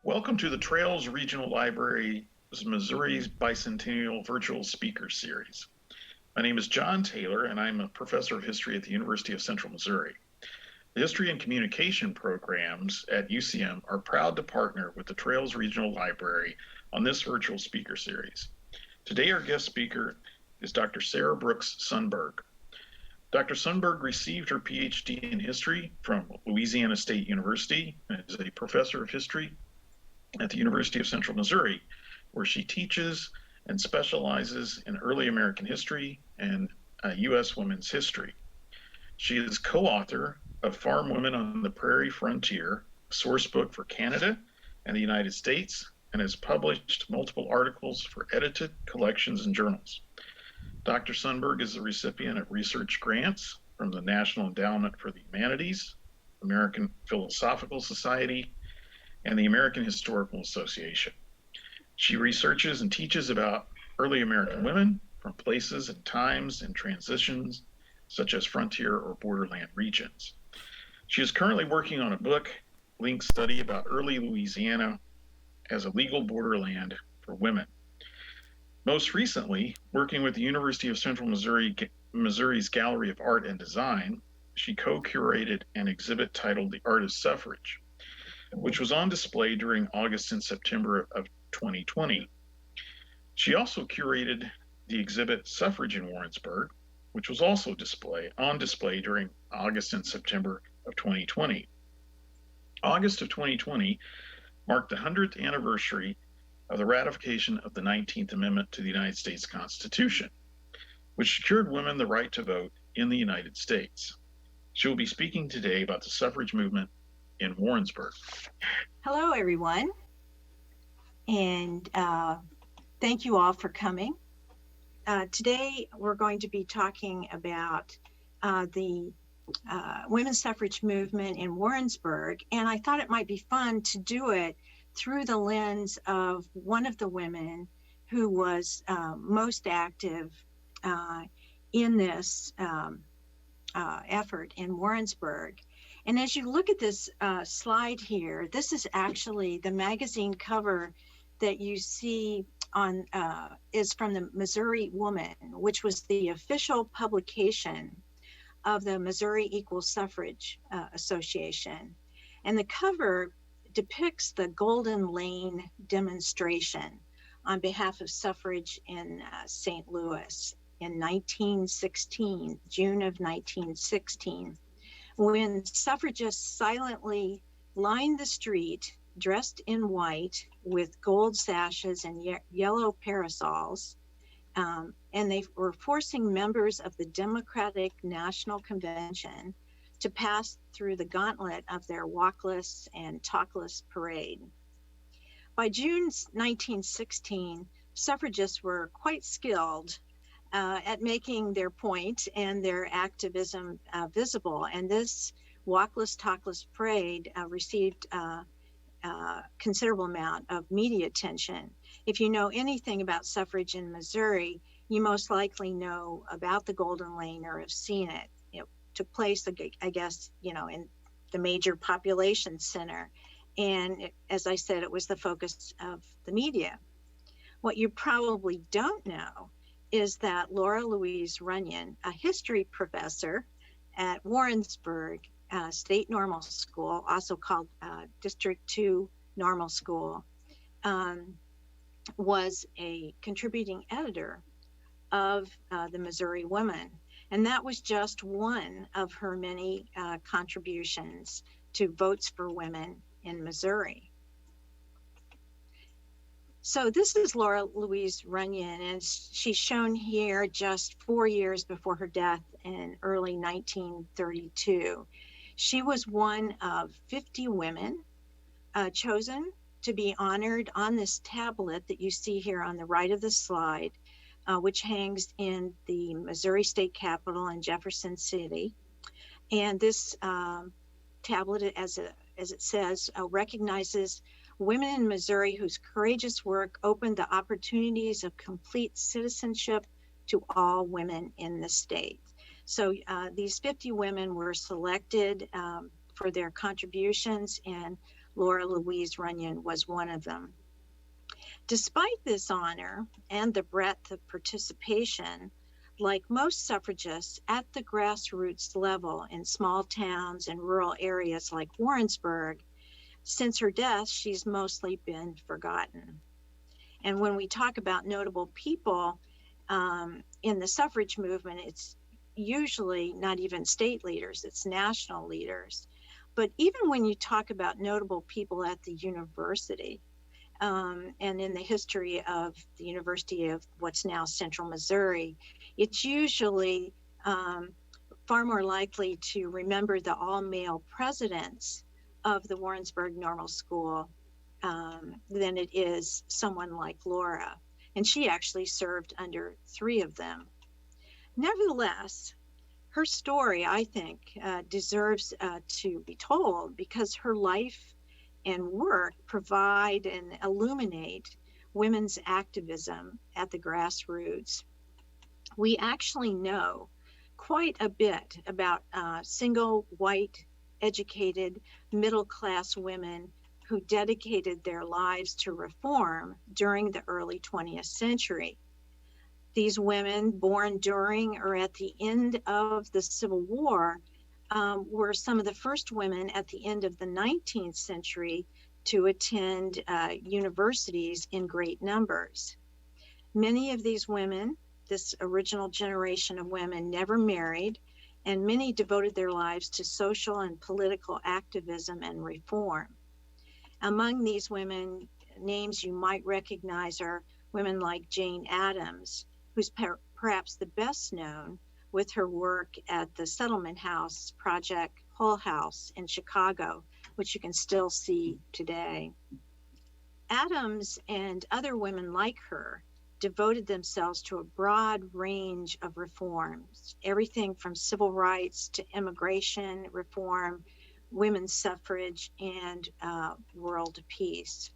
Welcome to the Trails Regional Library's Missouri Bicentennial Virtual Speaker Series. My name is John Taylor, and I'm a professor of history at the University of Central Missouri. The History and Communication programs at UCM are proud to partner with the Trails Regional Library on this virtual speaker series. Today, our guest speaker is Dr. Sara Brooks Sundberg. Dr. Sundberg received her PhD in history from Louisiana State University and is a professor of history at the University of Central Missouri, where she teaches and specializes in early American history and U.S. women's history. She is co-author of Farm Women on the Prairie Frontier, a source book for Canada and the United States, and has published multiple articles for edited collections and journals. Dr. Sundberg is the recipient of research grants from the National Endowment for the Humanities, American Philosophical Society, and the American Historical Association. She researches and teaches about early American women from places and times and transitions such as frontier or borderland regions. She is currently working on a book-length study about early Louisiana as a legal borderland for women. Most recently, working with the University of Central Missouri's Gallery of Art and Design, she co-curated an exhibit titled The Art of Suffrage, which was on display during August and September of 2020. She also curated the exhibit Suffrage in Warrensburg, which was also on display during August and September of 2020. August of 2020 marked the 100th anniversary of the ratification of the 19th Amendment to the United States Constitution, which secured women the right to vote in the United States. She will be speaking today about the suffrage movement in Warrensburg. Hello, everyone, and thank you all for coming. Today, we're going to be talking about the women's suffrage movement in Warrensburg, and I thought it might be fun to do it through the lens of one of the women who was most active in this effort in Warrensburg. And as you look at this slide here, this is actually the magazine cover that you see on is from the Missouri Woman, which was the official publication of the Missouri Equal Suffrage Association. And the cover depicts the Golden Lane demonstration on behalf of suffrage in St. Louis in 1916, June of 1916. When suffragists silently lined the street, dressed in white with gold sashes and yellow parasols, and they were forcing members of the Democratic National Convention to pass through the gauntlet of their walkless and talkless parade. By June 1916, suffragists were quite skilled at making their point and their activism visible. And this walkless, talkless parade received a considerable amount of media attention. If you know anything about suffrage in Missouri, you most likely know about the Golden Lane or have seen it. It took place, I guess, in the major population center. And as I said, it was the focus of the media. What you probably don't know is that Laura Louise Runyon, a history professor at Warrensburg State Normal School, also called District 2 Normal School, was a contributing editor of the Missouri Woman. And that was just one of her many contributions to Votes for Women in Missouri. So this is Laura Louise Runyon, and she's shown here just 4 years before her death in early 1932. She was one of 50 women chosen to be honored on this tablet that you see here on the right of the slide, which hangs in the Missouri State Capitol in Jefferson City. And this tablet, as it says, recognizes women in Missouri whose courageous work opened the opportunities of complete citizenship to all women in the state. So these 50 women were selected for their contributions, and Laura Louise Runyon was one of them. Despite this honor and the breadth of participation, like most suffragists at the grassroots level in small towns and rural areas like Warrensburg, since her death, she's mostly been forgotten. And when we talk about notable people in the suffrage movement, it's usually not even state leaders, it's national leaders. But even when you talk about notable people at the university, and in the history of the University of what's now Central Missouri, it's usually far more likely to remember the all-male presidents of the Warrensburg Normal School than it is someone like Laura. And she actually served under 3 of them. Nevertheless, her story, I think, deserves to be told because her life and work provide and illuminate women's activism at the grassroots. We actually know quite a bit about single, white, educated, middle-class women who dedicated their lives to reform during the early 20th century. These women, born during or at the end of the Civil War, were some of the first women at the end of the 19th century to attend universities in great numbers. Many of these women, this original generation of women, never married, and many devoted their lives to social and political activism and reform. Among these women, names you might recognize are women like Jane Addams, who's perhaps the best known with her work at the Settlement House Project Hull House in Chicago, which you can still see today. Addams and other women like her devoted themselves to a broad range of reforms, everything from civil rights to immigration reform, women's suffrage, and world peace.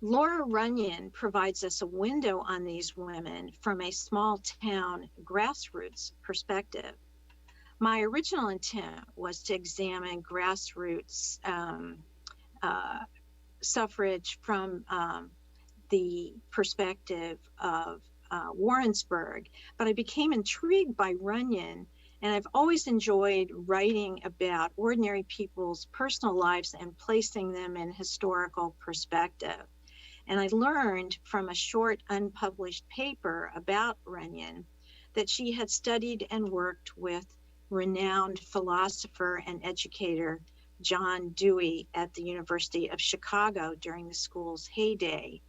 Laura Runyon provides us a window on these women from a small town grassroots perspective. My original intent was to examine grassroots suffrage from the perspective of Warrensburg, but I became intrigued by Runyon, and I've always enjoyed writing about ordinary people's personal lives and placing them in historical perspective. And I learned from a short unpublished paper about Runyon that she had studied and worked with renowned philosopher and educator John Dewey at the University of Chicago during the school's heyday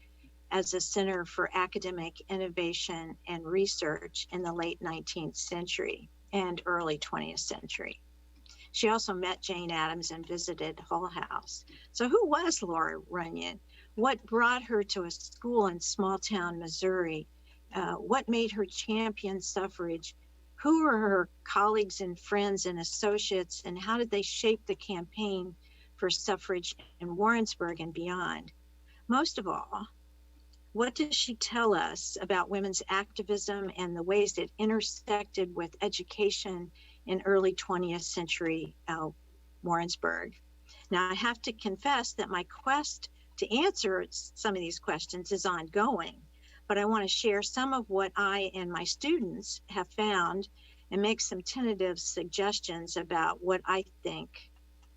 as a center for academic innovation and research in the late 19th century and early 20th century. She also met Jane Addams and visited Hull House. So who was Laura Runyon? What brought her to a school in small town Missouri? What made her champion suffrage? Who were her colleagues and friends and associates, and how did they shape the campaign for suffrage in Warrensburg and beyond? Most of all, what does she tell us about women's activism and the ways it intersected with education in early 20th century Warrensburg? Now, I have to confess that my quest to answer some of these questions is ongoing, but I want to share some of what I and my students have found and make some tentative suggestions about what I think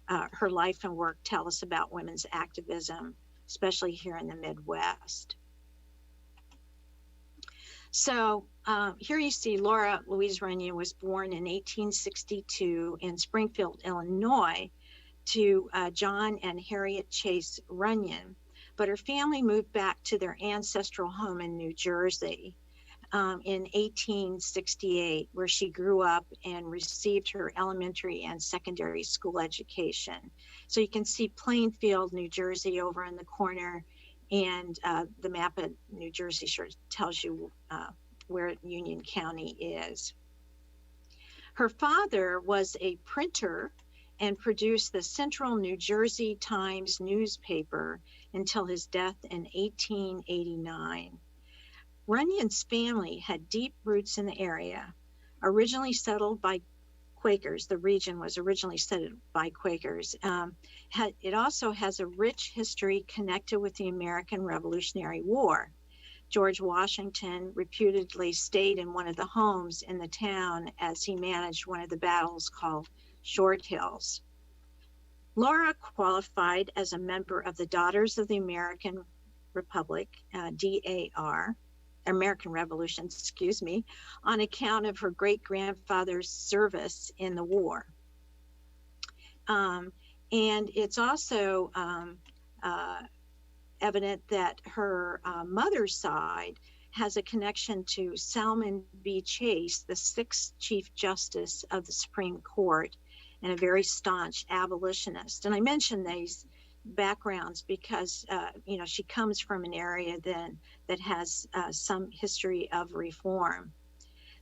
her life and work tell us about women's activism, especially here in the Midwest. So here you see Laura Louise Runyon was born in 1862 in Springfield, Illinois, to John and Harriet Chase Runyon, but her family moved back to their ancestral home in New Jersey in 1868, where she grew up and received her elementary and secondary school education. So you can see Plainfield, New Jersey over in the corner, and the map of New Jersey sort of tells you where Union County is. Her father was a printer and produced the Central New Jersey Times newspaper until his death in 1889. Runyon's family had deep roots in the area, originally settled by Quakers. The region was originally settled by Quakers. It also has a rich history connected with the American Revolutionary War. George Washington reputedly stayed in one of the homes in the town as he managed one of the battles called Short Hills. Laura qualified as a member of the Daughters of the American Republic, DAR, American Revolution, excuse me, on account of her great-grandfather's service in the war. And it's also evident that her mother's side has a connection to Salmon B. Chase, the 6th Chief Justice of the Supreme Court, and a very staunch abolitionist. And I mention these backgrounds because, she comes from an area that has some history of reform.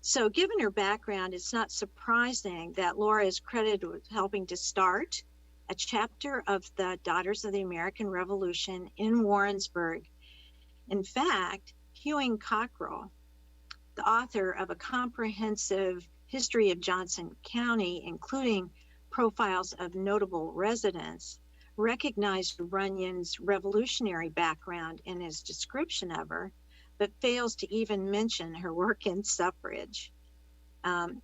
So given her background, it's not surprising that Laura is credited with helping to start a chapter of the Daughters of the American Revolution in Warrensburg. In fact, Ewing Cockrell, the author of a comprehensive history of Johnson County, including profiles of notable residents, recognized Runyon's revolutionary background in his description of her, but fails to even mention her work in suffrage.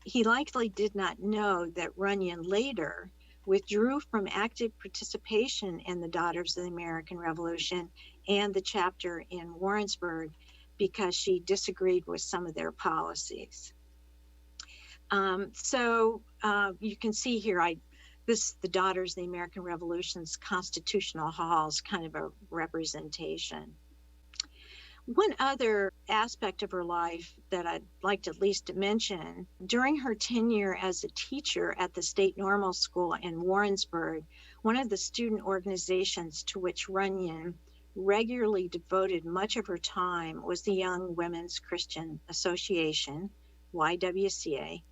He likely did not know that Runyon later withdrew from active participation in the Daughters of the American Revolution and the chapter in Warrensburg because she disagreed with some of their policies. So you can see here, the Daughters of the American Revolution's constitutional halls, kind of a representation. One other aspect of her life that I'd like to at least mention, during her tenure as a teacher at the State Normal School in Warrensburg, one of the student organizations to which Runyon regularly devoted much of her time was the Young Women's Christian Association, YWCA.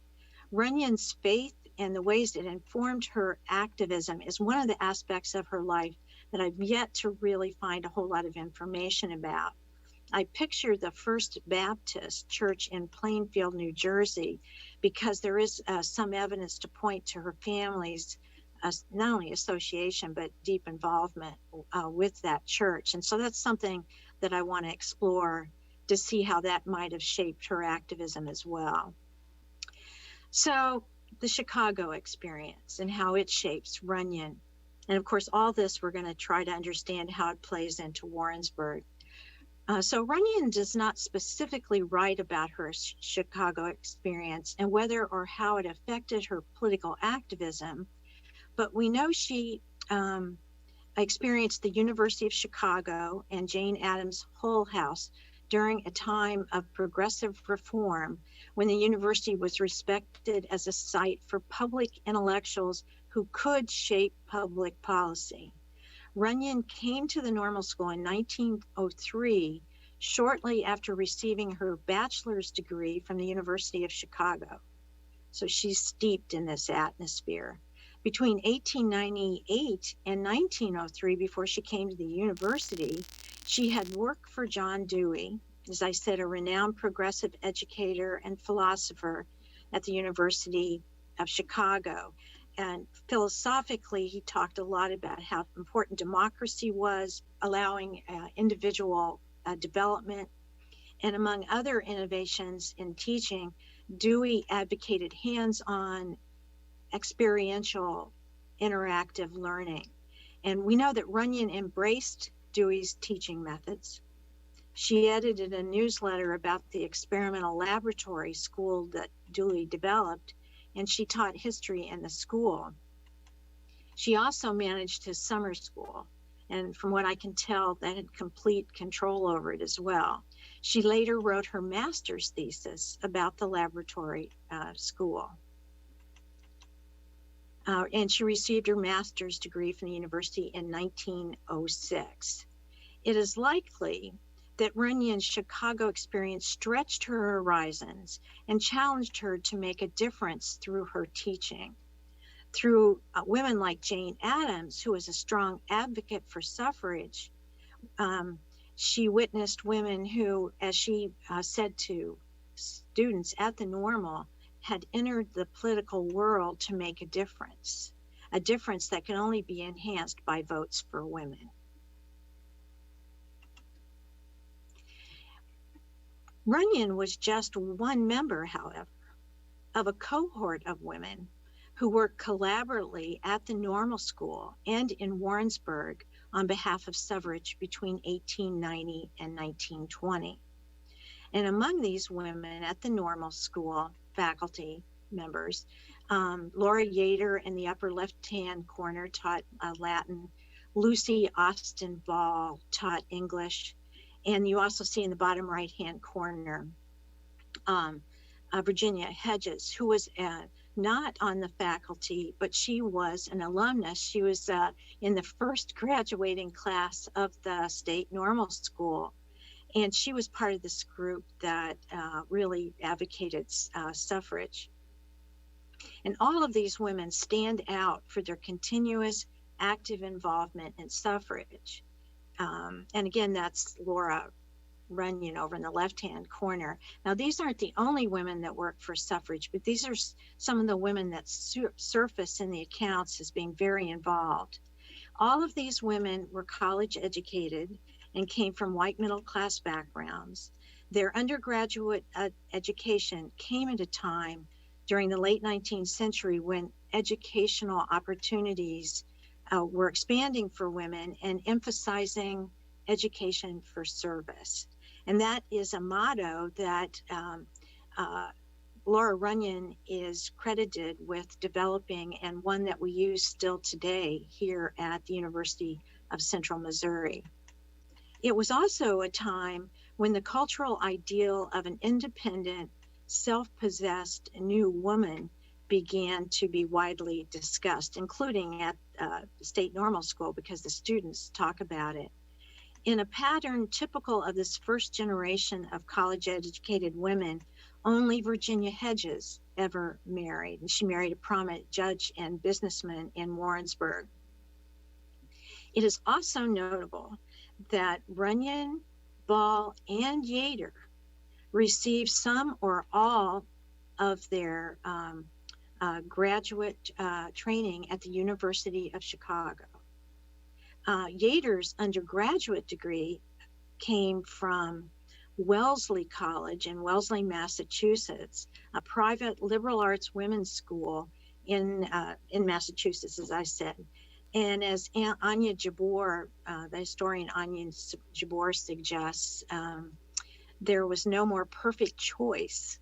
Runyon's faith and the ways it informed her activism is one of the aspects of her life that I've yet to really find a whole lot of information about. I picture the First Baptist Church in Plainfield, New Jersey, because there is some evidence to point to her family's not only association, but deep involvement with that church. And so that's something that I want to explore to see how that might have shaped her activism as well. So the Chicago experience and how it shapes Runyon. And of course, all this we're going to try to understand how it plays into Warrensburg. So Runyon does not specifically write about her Chicago experience and whether or how it affected her political activism, but we know she experienced the University of Chicago and Jane Addams Hull House during a time of progressive reform when the university was respected as a site for public intellectuals who could shape public policy. Runyon came to the Normal School in 1903, shortly after receiving her bachelor's degree from the University of Chicago. So she's steeped in this atmosphere. Between 1898 and 1903, before she came to the university, she had worked for John Dewey, as I said, a renowned progressive educator and philosopher at the University of Chicago. And philosophically, he talked a lot about how important democracy was, allowing individual development. And among other innovations in teaching, Dewey advocated hands-on, experiential, interactive learning. And we know that Runyon embraced Dewey's teaching methods. She edited a newsletter about the experimental laboratory school that Dewey developed, and she taught history in the school. She also managed his summer school, and from what I can tell, that had complete control over it as well. She later wrote her master's thesis about the laboratory school. And she received her master's degree from the university in 1906. It is likely that Runyon's Chicago experience stretched her horizons and challenged her to make a difference through her teaching. Through women like Jane Addams, who was a strong advocate for suffrage, she witnessed women who, as she said to students at the Normal, had entered the political world to make a difference that can only be enhanced by votes for women. Runyon was just one member, however, of a cohort of women who worked collaboratively at the normal school and in Warrensburg on behalf of suffrage between 1890 and 1920. And among these women at the normal school faculty members, Laura Yater in the upper left-hand corner taught Latin, Lucy Austin Ball taught English, and you also see in the bottom right-hand corner, Virginia Hedges, who was not on the faculty, but she was an alumnus. She was in the first graduating class of the state normal school. And she was part of this group that really advocated suffrage. And all of these women stand out for their continuous active involvement in suffrage. And again, that's Laura Runyon over in the left-hand corner. Now, these aren't the only women that work for suffrage, but these are some of the women that surface in the accounts as being very involved. All of these women were college educated and came from white middle-class backgrounds. Their undergraduate education came at a time during the late 19th century when educational opportunities were expanding for women and emphasizing education for service. And that is a motto that Laura Runyon is credited with developing, and one that we use still today here at the University of Central Missouri. It was also a time when the cultural ideal of an independent, self-possessed new woman began to be widely discussed, including at state normal school, because the students talk about it. In a pattern typical of this first generation of college-educated women, only Virginia Hedges ever married, and she married a prominent judge and businessman in Warrensburg. It is also notable that Runyon, Ball, and Yater received some or all of their graduate training at the University of Chicago. Yater's undergraduate degree came from Wellesley College in Wellesley, Massachusetts, a private liberal arts women's school in Massachusetts, as I said. And as Anya Jabor, the historian Anya Jabor suggests, there was no more perfect choice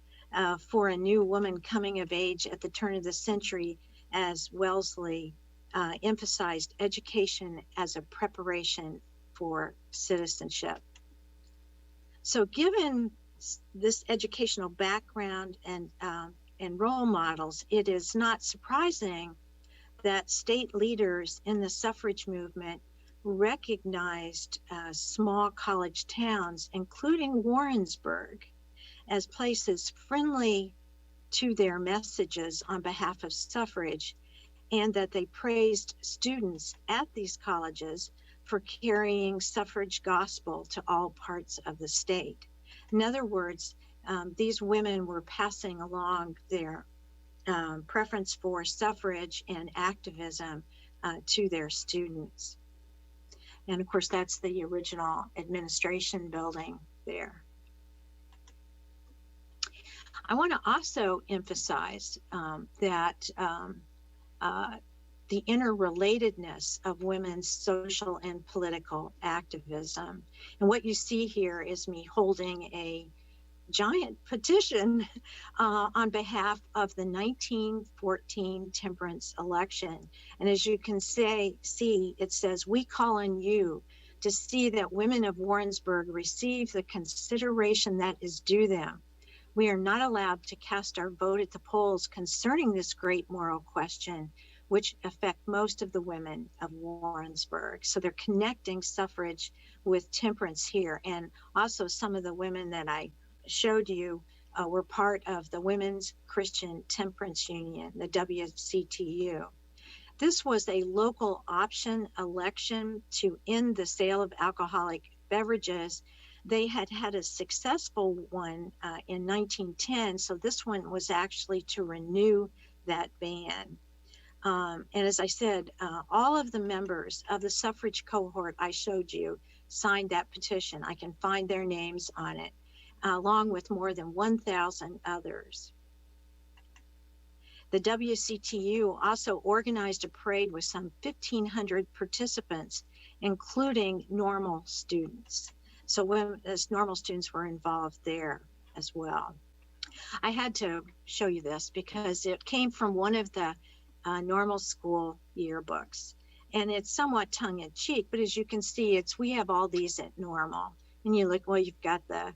for a new woman coming of age at the turn of the century, as Wellesley emphasized education as a preparation for citizenship. So given this educational background and role models, it is not surprising that state leaders in the suffrage movement recognized small college towns, including Warrensburg, as places friendly to their messages on behalf of suffrage, and that they praised students at these colleges for carrying suffrage gospel to all parts of the state. In other words, these women were passing along their preference for suffrage and activism to their students. And of course, that's the original administration building there. I want to also emphasize that the interrelatedness of women's social and political activism. And what you see here is me holding a giant petition on behalf of the 1914 temperance election. And as you can see, it says, "We call on you to see that women of Warrensburg receive the consideration that is due them. We are not allowed to cast our vote at the polls concerning this great moral question, which affect most of the women of Warrensburg." So they're connecting suffrage with temperance here. And also some of the women that I showed you were part of the Women's Christian Temperance Union, the WCTU. This was a local option election to end the sale of alcoholic beverages They had had a successful one in 1910, so this one was actually to renew that ban. And as I said, all of the members of the suffrage cohort I showed you signed that petition. I can find their names on it, along with more than 1,000 others. The WCTU also organized a parade with some 1,500 participants, including normal students. So women, as normal students were involved there as well. I had to show you this because it came from one of the normal school yearbooks. And it's somewhat tongue-in-cheek, but as you can see, we have all these at normal. And you look, well, you've got the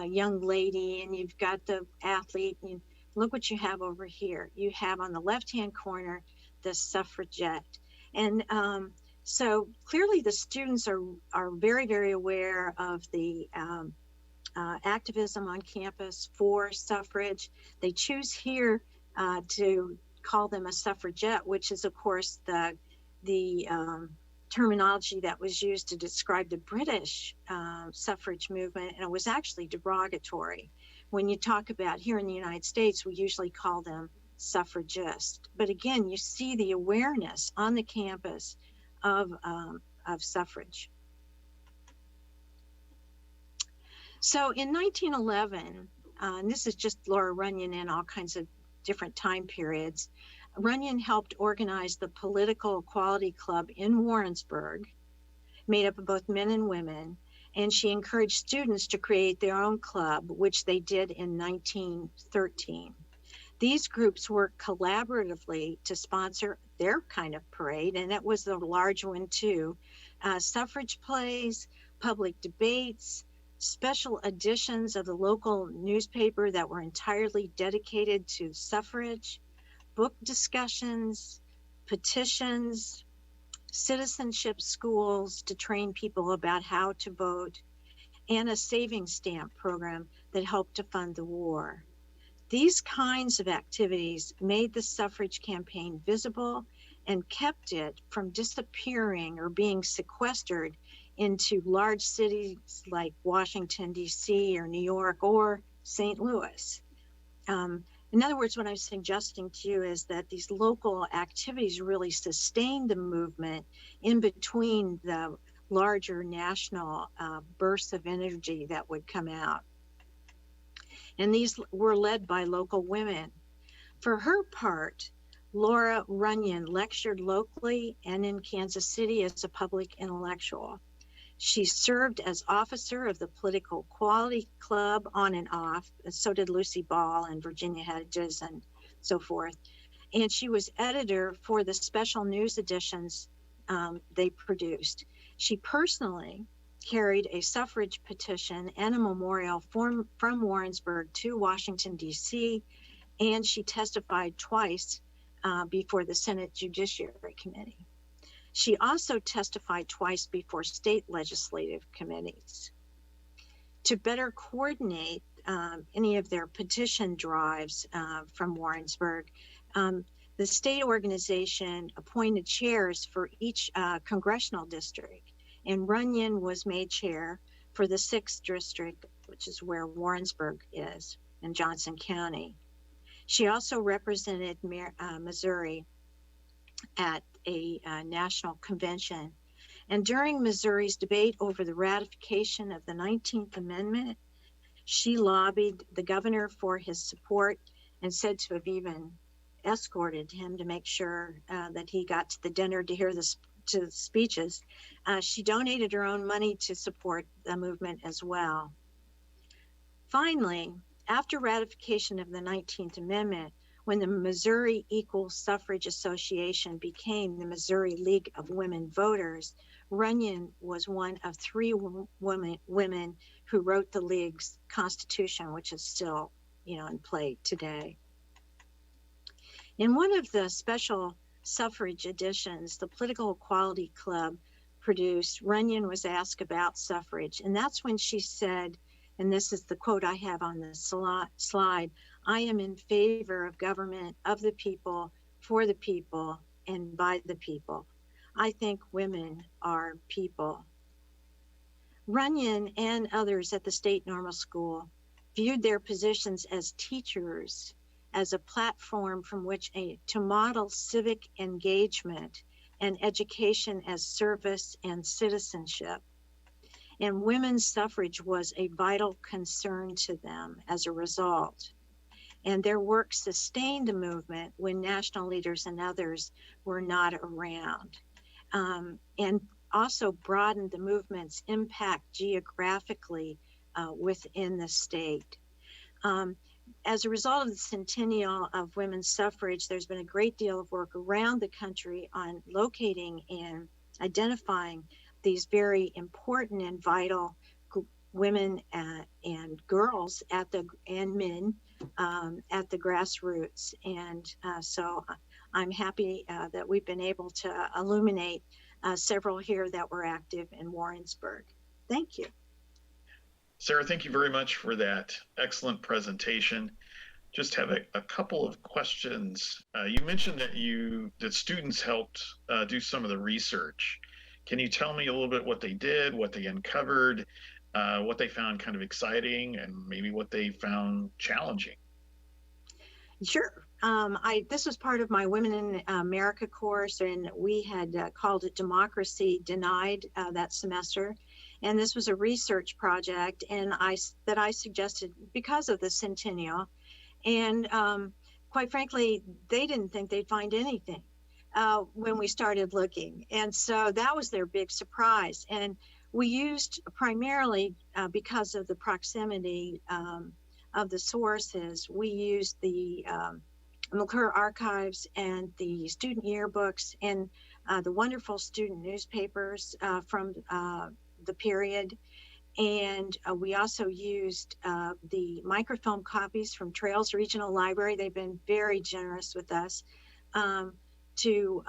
young lady and you've got the athlete. And look what you have over here. You have on the left-hand corner the suffragette. And so clearly the students are very, very aware of the activism on campus for suffrage. They choose here to call them a suffragette, which is, of course, the terminology that was used to describe the British suffrage movement, and it was actually derogatory. When you talk about here in the United States, we usually call them suffragists. But again, you see the awareness on the campus of suffrage. So in 1911, and this is just Laura Runyon in all kinds of different time periods, Runyon helped organize the Political Equality Club in Warrensburg, made up of both men and women, and she encouraged students to create their own club, which they did in 1913. These groups worked collaboratively to sponsor their kind of parade, and it was a large one too. Suffrage plays, public debates, special editions of the local newspaper that were entirely dedicated to suffrage, book discussions, petitions, citizenship schools to train people about how to vote, and a savings stamp program that helped to fund the war. These kinds of activities made the suffrage campaign visible and kept it from disappearing or being sequestered into large cities like Washington, D.C., or New York, or St. Louis. In other words, what I'm suggesting to you is that these local activities really sustained the movement in between the larger national bursts of energy that would come out. And these were led by local women. For her part, Laura Runyon lectured locally and in Kansas City as a public intellectual. She served as officer of the Political Equality Club on and off, and so did Lucy Ball and Virginia Hedges and so forth. And she was editor for the special news editions they produced. She personally carried a suffrage petition and a memorial from Warrensburg to Washington, D.C., and she testified twice before the Senate Judiciary Committee. She also testified twice before state legislative committees. To better coordinate any of their petition drives from Warrensburg, the state organization appointed chairs for each congressional district, and Runyon was made chair for the 6th district, which is where Warrensburg is, in Johnson County. She also represented Missouri at a national convention. And during Missouri's debate over the ratification of the 19th Amendment, she lobbied the governor for his support and said to have even escorted him to make sure that he got to the dinner to hear the speeches. She donated her own money to support the movement as well. Finally, after ratification of the 19th Amendment, when the Missouri Equal Suffrage Association became the Missouri League of Women Voters, Runyon was one of 3 women who wrote the League's constitution, which is still, in play today. In one of the special suffrage editions the Political Equality Club produced, Runyon was asked about suffrage, and that's when she said, and this is the quote I have on the slide, "I am in favor of government of the people, for the people, and by the people. I think women are people." Runyon and others at the State Normal School viewed their positions as teachers as a platform from which to model civic engagement and education as service and citizenship. And women's suffrage was a vital concern to them as a result. And their work sustained the movement when national leaders and others were not around, and also broadened the movement's impact geographically within the state. As a result of the centennial of women's suffrage, there's been a great deal of work around the country on locating and identifying these very important and vital women and girls and men at the grassroots. And so I'm happy that we've been able to illuminate several here that were active in Warrensburg. Thank you. Sara, thank you very much for that excellent presentation. Just have a couple of questions. You mentioned that students helped do some of the research. Can you tell me a little bit what they did, what they uncovered, what they found kind of exciting, and maybe what they found challenging? Sure. This was part of my Women in America course, and we had called it Democracy Denied that semester. And this was a research project that I suggested because of the centennial. And quite frankly, they didn't think they'd find anything when we started looking. And so that was their big surprise. And we used primarily because of the proximity of the sources, we used the McClure archives and the student yearbooks and the wonderful student newspapers from the period. And we also used the microfilm copies from Trails Regional Library. They've been very generous with us to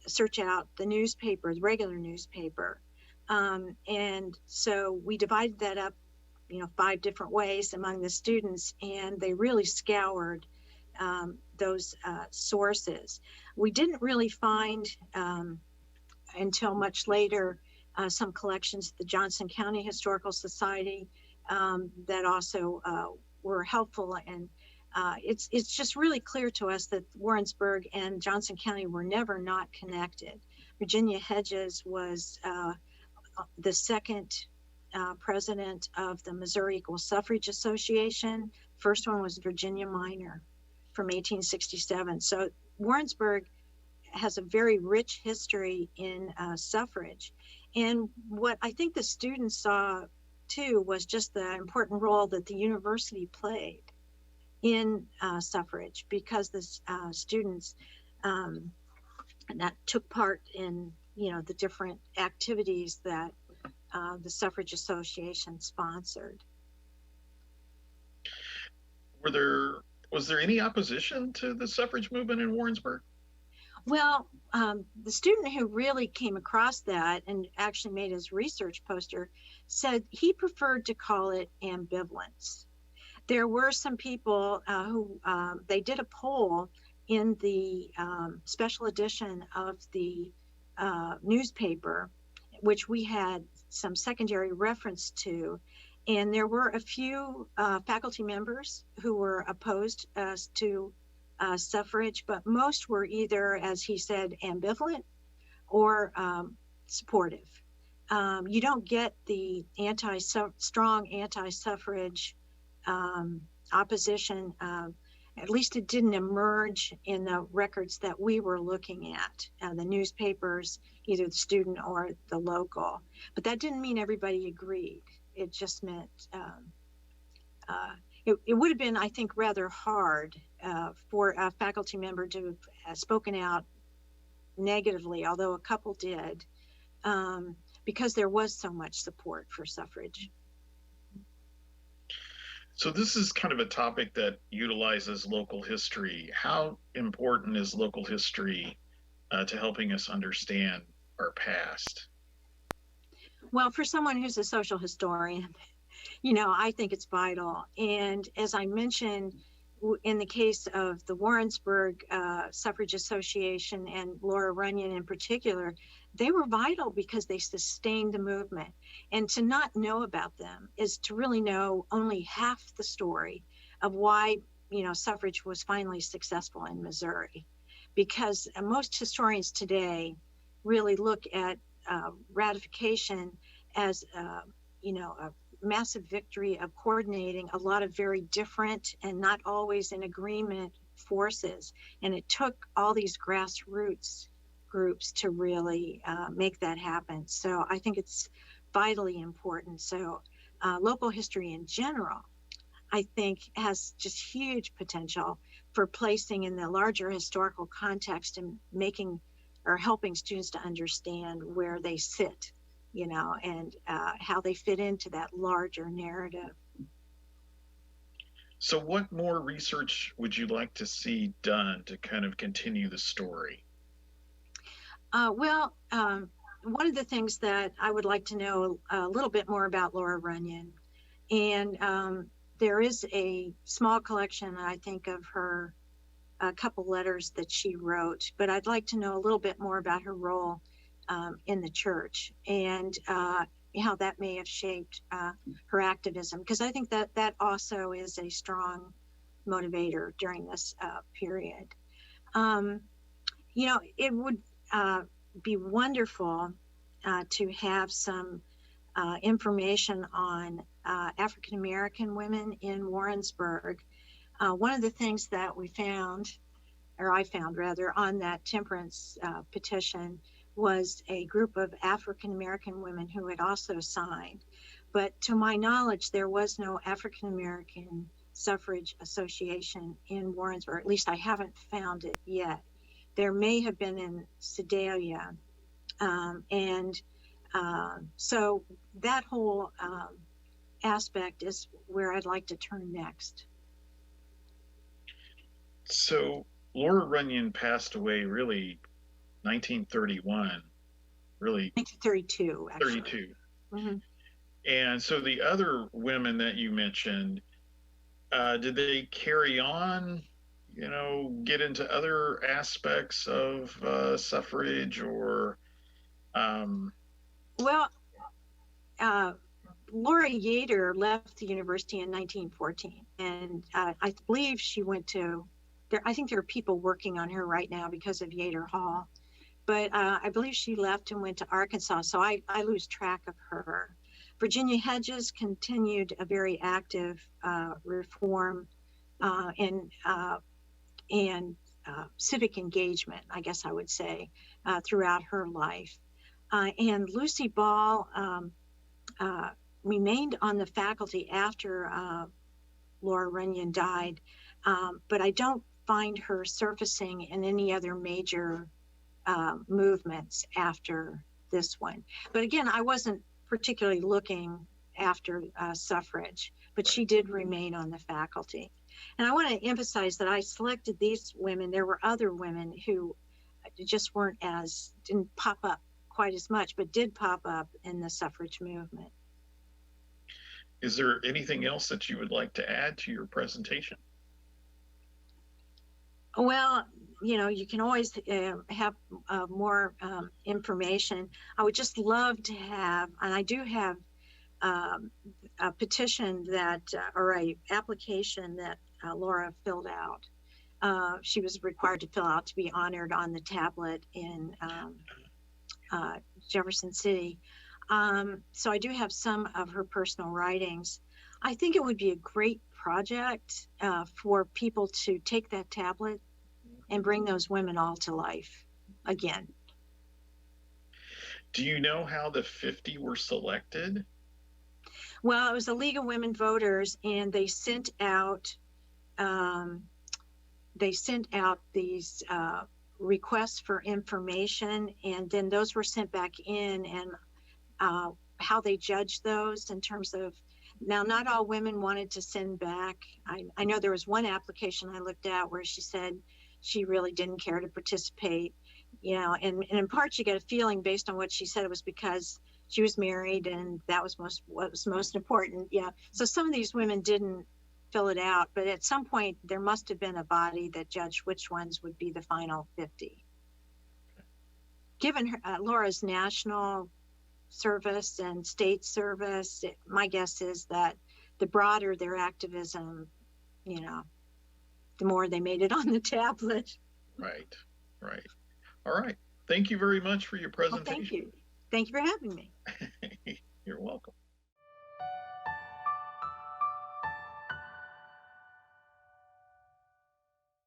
search out the newspaper, the regular newspaper. And so we divided that up, 5 different ways among the students, and they really scoured those sources. We didn't really find until much later some collections at the Johnson County Historical Society that also were helpful. And it's just really clear to us that Warrensburg and Johnson County were never not connected. Virginia Hedges was the second president of the Missouri Equal Suffrage Association. First one was Virginia Minor from 1867. So Warrensburg has a very rich history in suffrage. And what I think the students saw too was just the important role that the university played in suffrage, because the students that took part in the different activities that the Suffrage Association sponsored. Was there any opposition to the suffrage movement in Warrensburg? Well, the student who really came across that and actually made his research poster said he preferred to call it ambivalence. There were some people who they did a poll in the special edition of the newspaper, which we had some secondary reference to, and there were a few faculty members who were opposed to suffrage, but most were either, as he said, ambivalent or supportive. You don't get the strong anti-suffrage opposition. At least it didn't emerge in the records that we were looking at, the newspapers, either the student or the local. But that didn't mean everybody agreed. It just meant it would have been, I think, rather hard for a faculty member to have spoken out negatively, although a couple did, because there was so much support for suffrage. So this is kind of a topic that utilizes local history. How important is local history to helping us understand our past? Well, for someone who's a social historian, I think it's vital. And as I mentioned, in the case of the Warrensburg Suffrage Association and Laura Runyon in particular, they were vital because they sustained the movement. And to not know about them is to really know only half the story of why, suffrage was finally successful in Missouri. Because most historians today really look at ratification as, a massive victory of coordinating a lot of very different and not always in agreement forces. And it took all these grassroots groups to really make that happen. So I think it's vitally important. So local history in general, I think, has just huge potential for placing in the larger historical context and making or helping students to understand where they sit, and how they fit into that larger narrative. So what more research would you like to see done to kind of continue the story? One of the things that I would like to know a little bit more about Laura Runyon, and there is a small collection, I think, of her, a couple letters that she wrote, but I'd like to know a little bit more about her role in the church and how that may have shaped her activism, because I think that also is a strong motivator during this period. It would be wonderful to have some information on African American women in Warrensburg. One of the things that we found, or I found rather, on that temperance petition was a group of African American women who had also signed. But to my knowledge, there was no African American suffrage association in Warrensburg. At least I haven't found it yet. There may have been in Sedalia. So that whole aspect is where I'd like to turn next. So Laura Runyon passed away really 1931, really 1932, actually. 32. Mm-hmm. And so the other women that you mentioned, did they carry on, get into other aspects of suffrage or? Laura Yater left the university in 1914, and I believe she went to, I think there are people working on her right now because of Yater Hall, but I believe she left and went to Arkansas, so I lose track of her. Virginia Hedges continued a very active reform and civic engagement, I guess I would say, throughout her life. And Lucy Ball remained on the faculty after Laura Runyon died, but I don't find her surfacing in any other major movements after this one. But again, I wasn't particularly looking after suffrage, but she did remain on the faculty. And I want to emphasize that I selected these women. There were other women who just didn't pop up quite as much, but did pop up in the suffrage movement. Is there anything else that you would like to add to your presentation? Well, you can always have more information. I would just love to have, and I do have a petition that, or a application that Laura filled out. She was required to fill out to be honored on the tablet in Jefferson City. So I do have some of her personal writings. I think it would be a great project for people to take that tablet and bring those women all to life again. Do you know how the 50 were selected? Well, it was the League of Women Voters, and they sent out these requests for information, and then those were sent back in, and how they judged those in terms of, now not all women wanted to send back. I know there was one application I looked at where she said she really didn't care to participate, and in part you get a feeling based on what she said it was because she was married and that was what was most important. Yeah. So some of these women didn't fill it out, but at some point there must have been a body that judged which ones would be the final 50. Given her, Laura's national service and state service, my guess is that the broader their activism, you know, the more they made it on the tablet. Right, right. All right. Thank you very much for your Well, presentation. thank you. Thank you for having me. You're welcome.